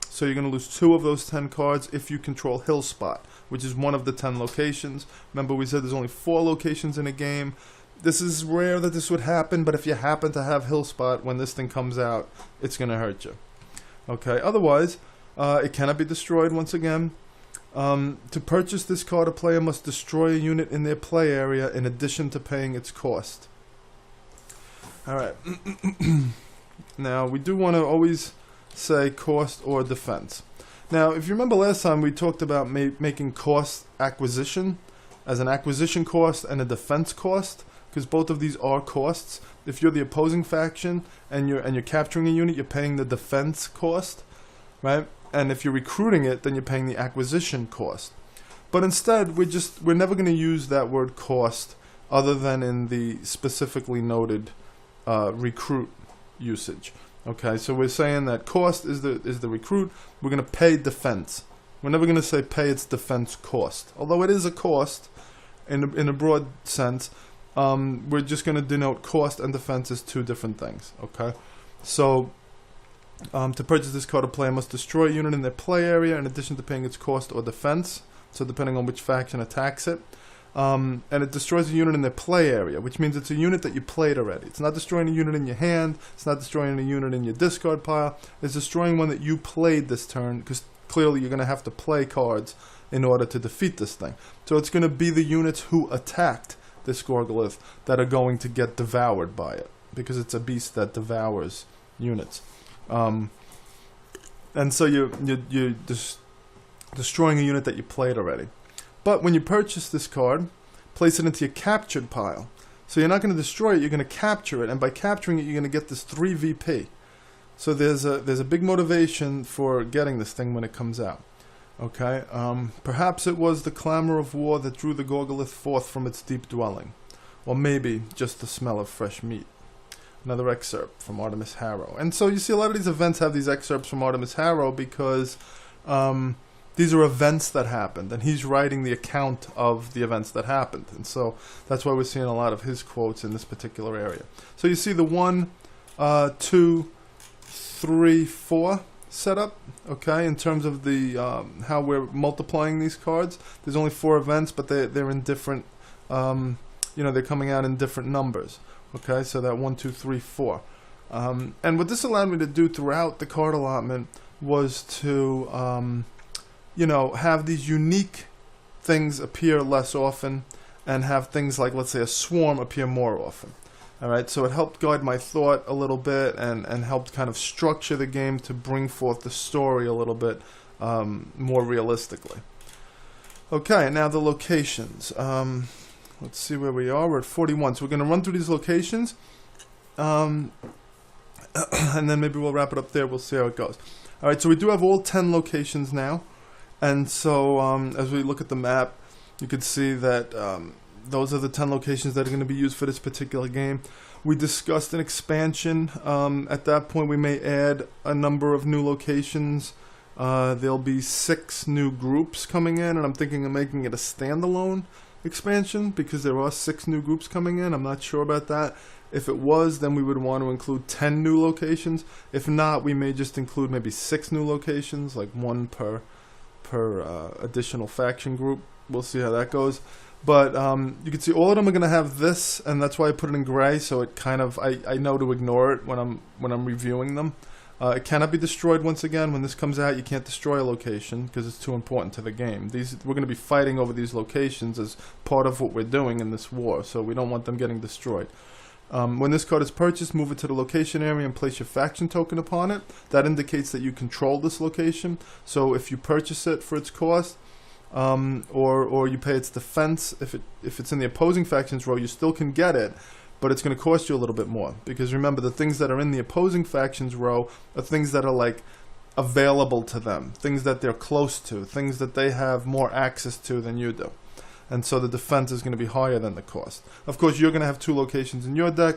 So you're going to lose 2 of those 10 cards if you control Hill Spot, which is one of the 10 locations. Remember, we said there's only 4 locations in a game. This is rare that this would happen, but if you happen to have Hill Spot when this thing comes out, it's going to hurt you. Okay, otherwise, it cannot be destroyed once again. To purchase this card, a player must destroy a unit in their play area in addition to paying its cost. Alright. Now, we do want to always say cost or defense. Now, if you remember last time, we talked about making cost acquisition as an acquisition cost and a defense cost, because both of these are costs. If you're the opposing faction and you're capturing a unit, you're paying the defense cost, right? And if you're recruiting it, then you're paying the acquisition cost. But instead, we're never going to use that word cost other than in the specifically noted recruit usage. Okay, so we're saying that cost is the recruit. We're going to pay defense. We're never going to say pay its defense cost, although it is a cost in a broad sense. We're just going to denote cost and defense as 2 different things. Okay, so to purchase this card, a player must destroy a unit in their play area in addition to paying its cost or defense. So depending on which faction attacks it. and it destroys a unit in the play area, which means it's a unit that you played already. It's not destroying a unit in your hand, it's not destroying a unit in your discard pile, it's destroying one that you played this turn, because clearly you're going to have to play cards in order to defeat this thing. So it's going to be the units who attacked this Gorgolith that are going to get devoured by it, because it's a beast that devours units. And so you're destroying a unit that you played already. But when you purchase this card, place it into your captured pile. So you're not going to destroy it, you're going to capture it, and by capturing it, you're going to get this 3 VP. So there's a big motivation for getting this thing when it comes out. Okay, perhaps it was the clamor of war that drew the Gorgolith forth from its deep dwelling, or maybe just the smell of fresh meat. Another excerpt from Artemis Harrow. And so you see a lot of these events have these excerpts from Artemis Harrow because these are events that happened, and he's writing the account of the events that happened. And so that's why we're seeing a lot of his quotes in this particular area. So you see the 1, 2, 3, 4 setup, okay, in terms of the how we're multiplying these cards. There's only 4 events, but they're in different, they're coming out in different numbers. Okay, so that 1, 2, 3, 4. And what this allowed me to do throughout the card allotment was to, have these unique things appear less often and have things like, let's say, a swarm appear more often. All right, so it helped guide my thought a little bit and helped kind of structure the game to bring forth the story a little bit more realistically. Okay, now the locations. Let's see where we are. We're at 41. So we're going to run through these locations. And then maybe we'll wrap it up there. We'll see how it goes. All right, so we do have all 10 locations now. And so as we look at the map, you can see that those are the 10 locations that are going to be used for this particular game. We discussed an expansion. At that point, we may add a number of new locations. There'll be 6 new groups coming in, and I'm thinking of making it a standalone expansion because there are 6 new groups coming in. I'm not sure about that. If it was, then we would want to include 10 new locations. If not, we may just include maybe 6 new locations, like 1 per additional faction group. We'll see how that goes. But you can see all of them are going to have this, and that's why I put it in gray, so it kind of I know to ignore it when I'm reviewing them. It cannot be destroyed once again. When this comes out, you can't destroy a location because it's too important to the game. We're going to be fighting over these locations as part of what we're doing in this war, so we don't want them getting destroyed. When this card is purchased, move it to the location area and place your faction token upon it. That indicates that you control this location. So if you purchase it for its cost, or you pay its defense, if it's in the opposing faction's row, you still can get it, but it's going to cost you a little bit more. Because remember, the things that are in the opposing faction's row are things that are like available to them, things that they're close to, things that they have more access to than you do. And so the defense is going to be higher than the cost. Of course, you're going to have 2 locations in your deck.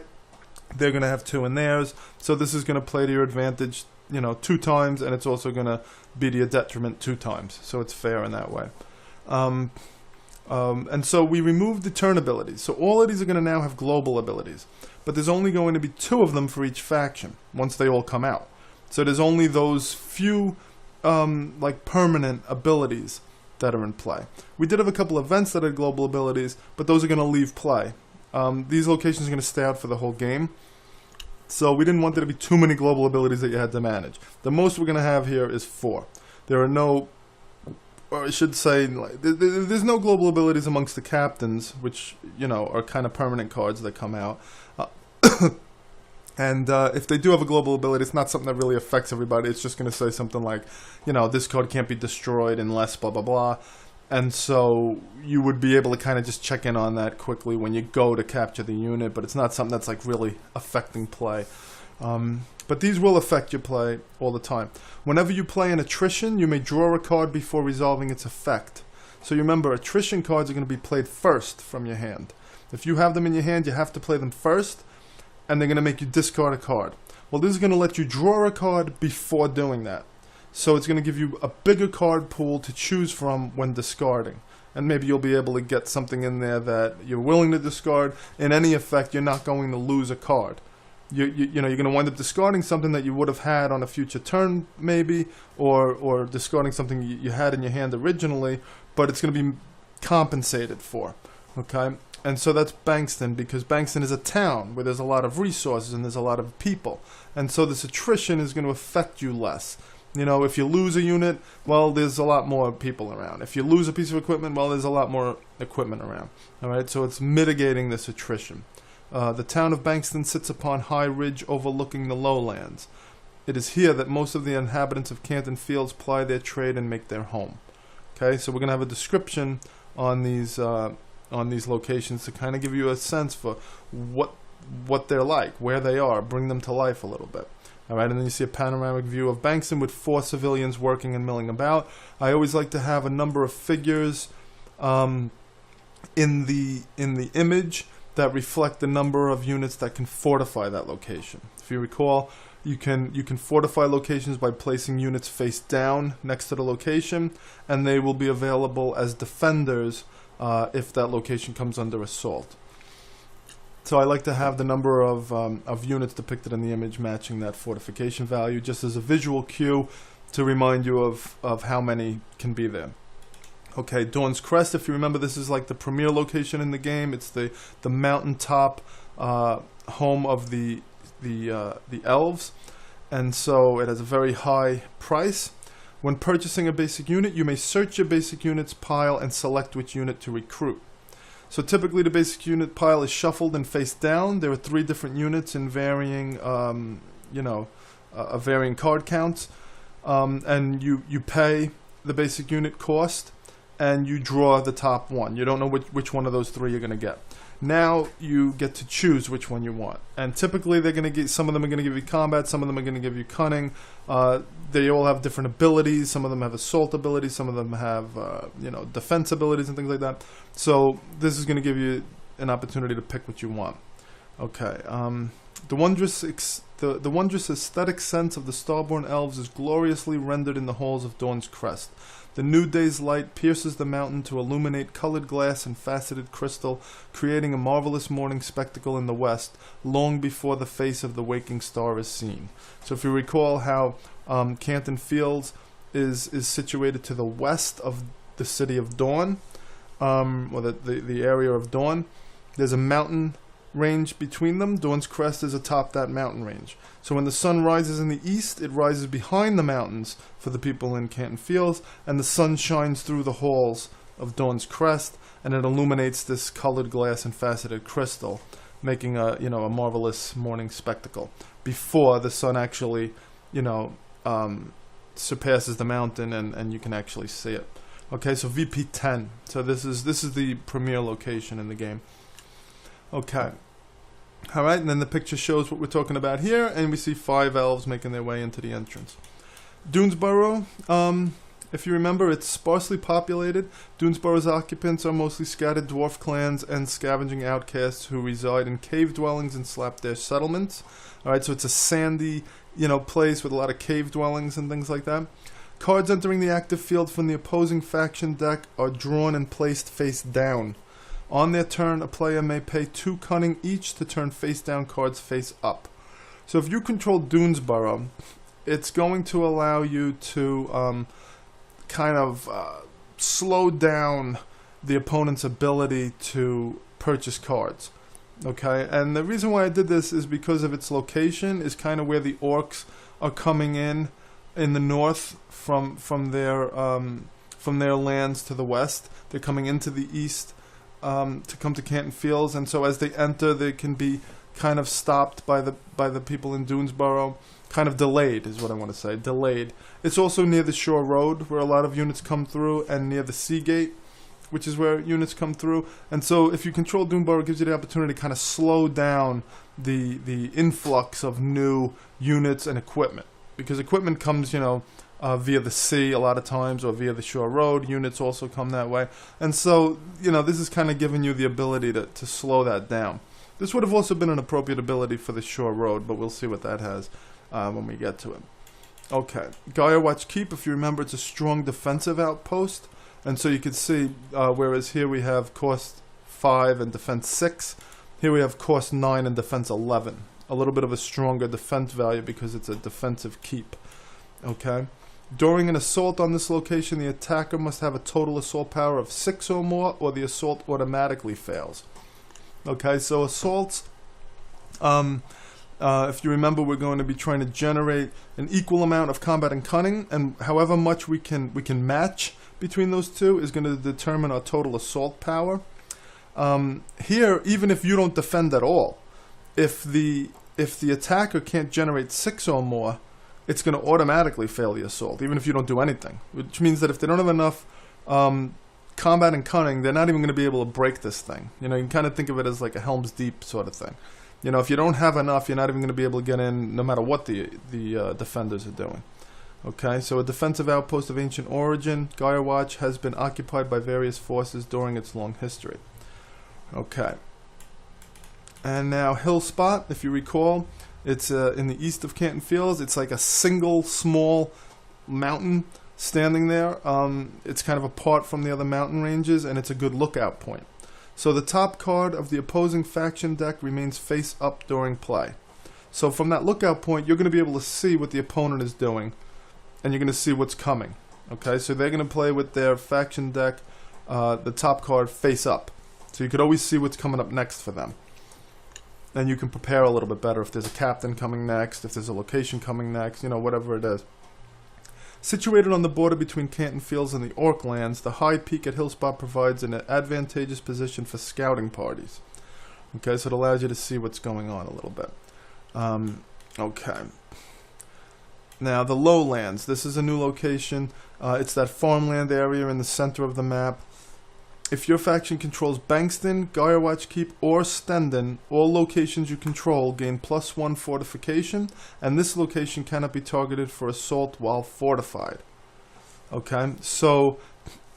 They're going to have 2 in theirs. So this is going to play to your advantage, 2 times, and it's also going to be to your detriment 2 times. So it's fair in that way. And so we removed the turn abilities. So all of these are going to now have global abilities. But there's only going to be 2 of them for each faction once they all come out. So there's only those few like permanent abilities that are in play. We did have a couple events that had global abilities, but those are going to leave play. These locations are going to stay out for the whole game. So we didn't want there to be too many global abilities that you had to manage. The most we're going to have here is 4. There are no, or I should say, there's no global abilities amongst the captains, which, are kind of permanent cards that come out. And if they do have a global ability, it's not something that really affects everybody. It's just going to say something like, this card can't be destroyed unless blah, blah, blah. And so you would be able to kind of just check in on that quickly when you go to capture the unit. But it's not something that's like really affecting play. But these will affect your play all the time. Whenever you play an attrition, you may draw a card before resolving its effect. So you remember, attrition cards are going to be played first from your hand. If you have them in your hand, you have to play them first. And they're going to make you discard a card. Well, this is going to let you draw a card before doing that. So it's going to give you a bigger card pool to choose from when discarding. And maybe you'll be able to get something in there that you're willing to discard. In any effect, you're not going to lose a card. You're going to wind up discarding something that you would have had on a future turn, maybe, or discarding something you had in your hand originally, but it's going to be compensated for. Okay, and so that's Bankston, because Bankston is a town where there's a lot of resources and there's a lot of people, and so this attrition is going to affect you less. You know, if you lose a unit, well, there's a lot more people around. If you lose a piece of equipment, well, there's a lot more equipment around. All right, so it's mitigating this attrition. The town of Bankston sits upon high ridge overlooking the lowlands. It is here that most of the inhabitants of Canton Fields ply their trade and make their home. Okay, so we're going to have a description on these locations to kind of give you a sense for what they're like, where they are, bring them to life a little bit. All right, and then you see a panoramic view of Bankston with 4 civilians working and milling about. I always like to have a number of figures in the image that reflect the number of units that can fortify that location. If you recall, you can fortify locations by placing units face down next to the location, and they will be available as defenders if that location comes under assault. So I like to have the number of units depicted in the image matching that fortification value, just as a visual cue to remind you of how many can be there. Okay, Dawn's Crest, if you remember, this is like the premier location in the game. It's the mountaintop home of the elves, and so it has a very high price. When purchasing a basic unit, you may search your basic units pile and select which unit to recruit. So typically the basic unit pile is shuffled and face down. There are 3 different units in varying, varying card counts, and you pay the basic unit cost, and you draw the top one. You don't know which one of those 3 you're going to get. Now you get to choose which one you want, and typically they're going to get, some of them are going to give you combat, some of them are going to give you cunning. They all have different abilities. Some of them have assault abilities, some of them have defense abilities and things like that. So this is going to give you an opportunity to pick what you want. Okay, the wondrous aesthetic sense of the starborn elves is gloriously rendered in the halls of Dawn's Crest. The new day's light pierces the mountain to illuminate colored glass and faceted crystal, creating a marvelous morning spectacle in the west, long before the face of the waking star is seen. So if you recall how Canton Fields is situated to the west of the city of Dawn, or the area of Dawn, there's a mountain range between them. Dawn's Crest is atop that mountain range. So when the sun rises in the east, it rises behind the mountains for the people in Canton Fields, and the sun shines through the halls of Dawn's Crest, and it illuminates this colored glass and faceted crystal, making a marvelous morning spectacle before the sun actually surpasses the mountain and you can actually see it. Okay, so VP 10. So this is the premier location in the game. Okay. Alright, and then the picture shows what we're talking about here, and we see 5 elves making their way into the entrance. Doonesboro, if you remember, it's sparsely populated. Doonesboro's occupants are mostly scattered dwarf clans and scavenging outcasts who reside in cave dwellings and slapdash settlements. Alright, so it's a sandy, place with a lot of cave dwellings and things like that. Cards entering the active field from the opposing faction deck are drawn and placed face down. On their turn, a player may pay 2 cunning each to turn face-down cards face up. So if you control Doonesboro, it's going to allow you to slow down the opponent's ability to purchase cards. Okay, and the reason why I did this is because of its location is kind of where the orcs are coming in the north from their lands to the west. They're coming into the east to come to Canton Fields, and so as they enter, they can be kind of stopped by the people in Doonesboro. Kind of delayed is what I want to say. Delayed. It's also near the Shore Road where a lot of units come through, and near the Sea Gate, which is where units come through. And so if you control Doonesboro, it gives you the opportunity to kind of slow down the influx of new units and equipment, because equipment comes via the sea a lot of times, or via the Shore Road. Units also come that way. And so, this is kind of giving you the ability to slow that down. This would have also been an appropriate ability for the Shore Road, but we'll see what that has when we get to it. Okay, Gaia Watch Keep, if you remember, it's a strong defensive outpost. And so you can see, whereas here we have cost 5 and defense 6, here we have cost 9 and defense 11. A little bit of a stronger defense value because it's a defensive keep. Okay. During an assault on this location, the attacker must have a total assault power of 6 or more, or the assault automatically fails. Okay, so assaults, if you remember, we're going to be trying to generate an equal amount of combat and cunning, and however much we can match between those two is going to determine our total assault power. Here, even if you don't defend at all, if the attacker can't generate 6 or more, it's going to automatically fail the assault, even if you don't do anything. Which means that if they don't have enough combat and cunning, they're not even going to be able to break this thing. You know, you can kind of think of it as like a Helm's Deep sort of thing. You know, if you don't have enough, you're not even going to be able to get in no matter what the defenders are doing. Okay, so a defensive outpost of ancient origin, Gaiawatch, has been occupied by various forces during its long history. Okay. And now Hill Spot, if you recall, it's in the east of Canton Fields. It's like a single small mountain standing there. It's kind of apart from the other mountain ranges, and it's a good lookout point. So the top card of the opposing faction deck remains face up during play. So from that lookout point, you're going to be able to see what the opponent is doing, and you're going to see what's coming. Okay, so they're going to play with their faction deck, the top card face up. So you could always see what's coming up next for them. And you can prepare a little bit better if there's a captain coming next, if there's a location coming next, you know, whatever it is. Situated on the border between Canton Fields and the Orc lands, the high peak at Hillspot provides an advantageous position for scouting parties. Okay, so it allows you to see what's going on a little bit. Okay. Now, the lowlands. This is a new location. It's that farmland area in the center of the map. If your faction controls Bankston, Gaiawatch Keep, or Stendon, all locations you control gain +1 fortification, and this location cannot be targeted for assault while fortified. Okay, so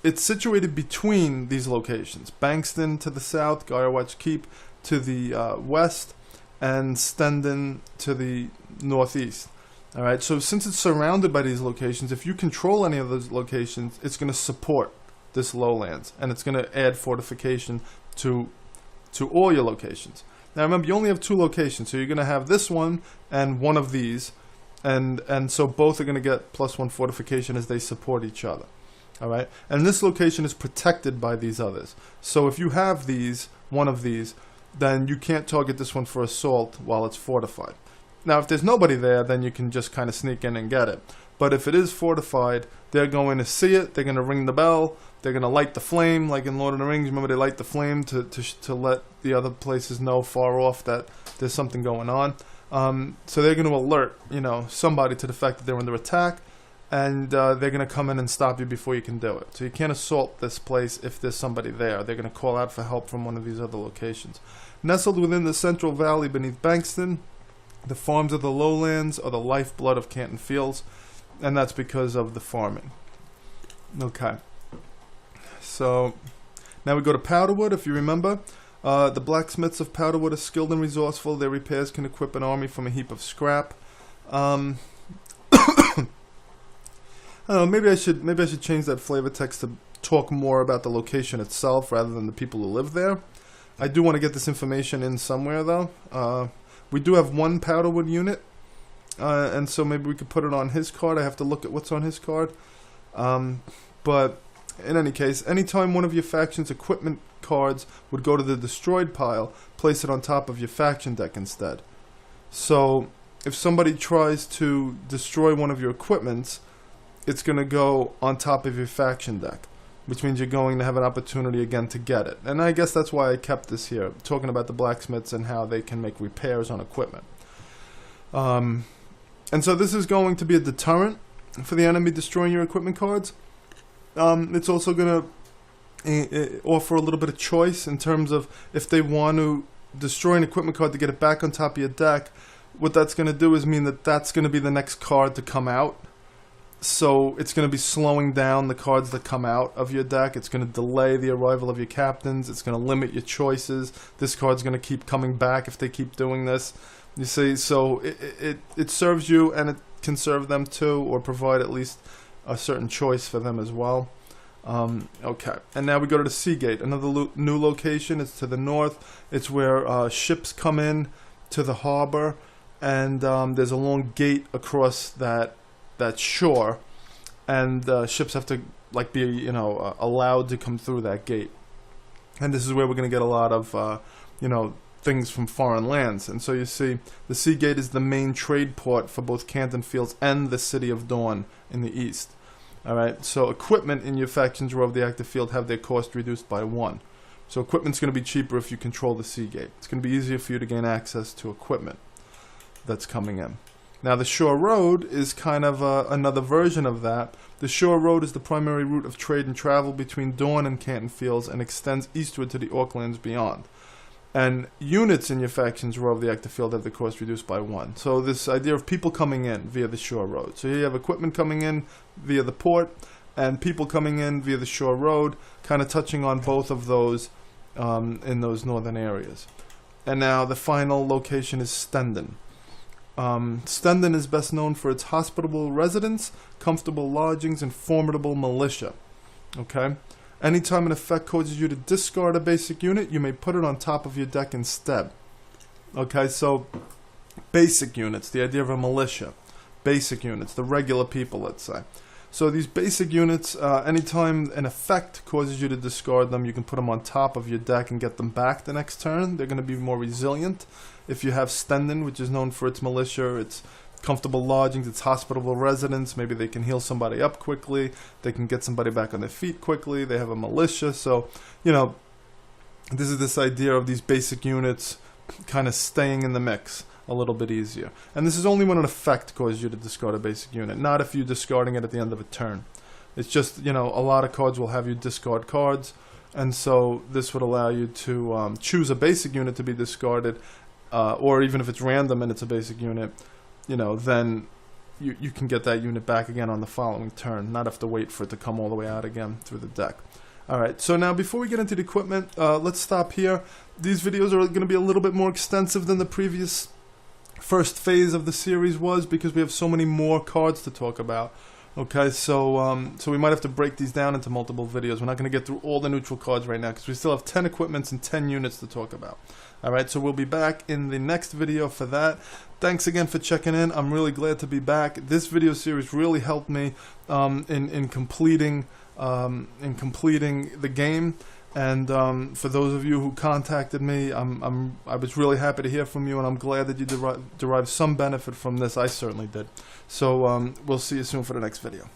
it's situated between these locations. Bankston to the south, Gaiawatch Keep to the west, and Stendon to the northeast. Alright, so since it's surrounded by these locations, if you control any of those locations, it's going to support this lowlands, and it's going to add fortification to all your locations. Now remember, you only have 2 locations, so you're going to have this one and one of these, and so both are going to get +1 fortification as they support each other. All right, and this location is protected by these others. So if you have one of these, then you can't target this one for assault while it's fortified. Now, if there's nobody there, then you can just kind of sneak in and get it. But if it is fortified, they're going to see it. They're going to ring the bell. They're going to light the flame, like in Lord of the Rings. Remember, they light the flame to let the other places know far off that there's something going on. So they're going to alert, somebody to the fact that they're under attack, and they're going to come in and stop you before you can do it. So you can't assault this place if there's somebody there. They're going to call out for help from one of these other locations. Nestled within the Central Valley beneath Bankston, the farms of the lowlands are the lifeblood of Canton Fields, and that's because of the farming. Okay. So now we go to Powderwood, if you remember. The blacksmiths of Powderwood are skilled and resourceful. Their repairs can equip an army from a heap of scrap. I don't know, maybe I should change that flavor text to talk more about the location itself rather than the people who live there. I do want to get this information in somewhere, though. We do have one Powderwood unit, and so maybe we could put it on his card. I have to look at what's on his card. But in any case, anytime one of your faction's equipment cards would go to the destroyed pile, place it on top of your faction deck instead. So if somebody tries to destroy one of your equipments, it's going to go on top of your faction deck, which means you're going to have an opportunity again to get it. And I guess that's why I kept this here, talking about the blacksmiths and how they can make repairs on equipment. And so this is going to be a deterrent for the enemy destroying your equipment cards. It's also going to offer a little bit of choice in terms of if they want to destroy an equipment card to get it back on top of your deck. What that's going to do is mean that that's going to be the next card to come out. So it's going to be slowing down the cards that come out of your deck. It's going to delay the arrival of your captains. It's going to limit your choices. This card's going to keep coming back if they keep doing this. You see, so it serves you, and it can serve them too, or provide at least a certain choice for them as well. Okay, and now we go to the Seagate, another new location. It's to the north. It's where ships come in to the harbor, and there's a long gate across that shore, and ships have to like be allowed to come through that gate. And this is where we're going to get a lot of things from foreign lands. And so you see the sea gate is the main trade port for both Canton Fields and the City of Dawn in the east. Alright, so equipment in your factions row of the active field have their cost reduced by 1. So equipment's going to be cheaper if you control the sea gate. It's going to be easier for you to gain access to equipment that's coming in. Now the shore road is kind of another version of that. The shore road is the primary route of trade and travel between Dawn and Canton Fields and extends eastward to the Orklands beyond. And units in your factions row of the active field have the cost reduced by 1. So this idea of people coming in via the shore road. So here you have equipment coming in via the port and people coming in via the shore road, kind of touching on both of those in those northern areas. And now the final location is Stendon. Stendon is best known for its hospitable residents, comfortable lodgings, and formidable militia. Okay? Anytime an effect causes you to discard a basic unit, you may put it on top of your deck instead. Okay, so basic units, the idea of a militia. Basic units, the regular people, let's say. So these basic units, anytime an effect causes you to discard them, you can put them on top of your deck and get them back the next turn. They're going to be more resilient. If you have Stendon, which is known for its militia, its comfortable lodgings, its hospitable residents, maybe they can heal somebody up quickly, they can get somebody back on their feet quickly, they have a militia. So, this is this idea of these basic units kind of staying in the mix a little bit easier. And this is only when an effect causes you to discard a basic unit, not if you're discarding it at the end of a turn. It's just, a lot of cards will have you discard cards, and so this would allow you to choose a basic unit to be discarded, or even if it's random and it's a basic unit, then you can get that unit back again on the following turn, not have to wait for it to come all the way out again through the deck. Alright, so now before we get into the equipment, let's stop here. These videos are going to be a little bit more extensive than the previous first phase of the series was, because we have so many more cards to talk about. Okay, so we might have to break these down into multiple videos. We're not going to get through all the neutral cards right now, because we still have 10 equipments and 10 units to talk about. Alright, so we'll be back in the next video for that. Thanks again for checking in. I'm really glad to be back. This video series really helped me in completing the game. And for those of you who contacted me, I was really happy to hear from you, and I'm glad that you derived some benefit from this. I certainly did. So we'll see you soon for the next video.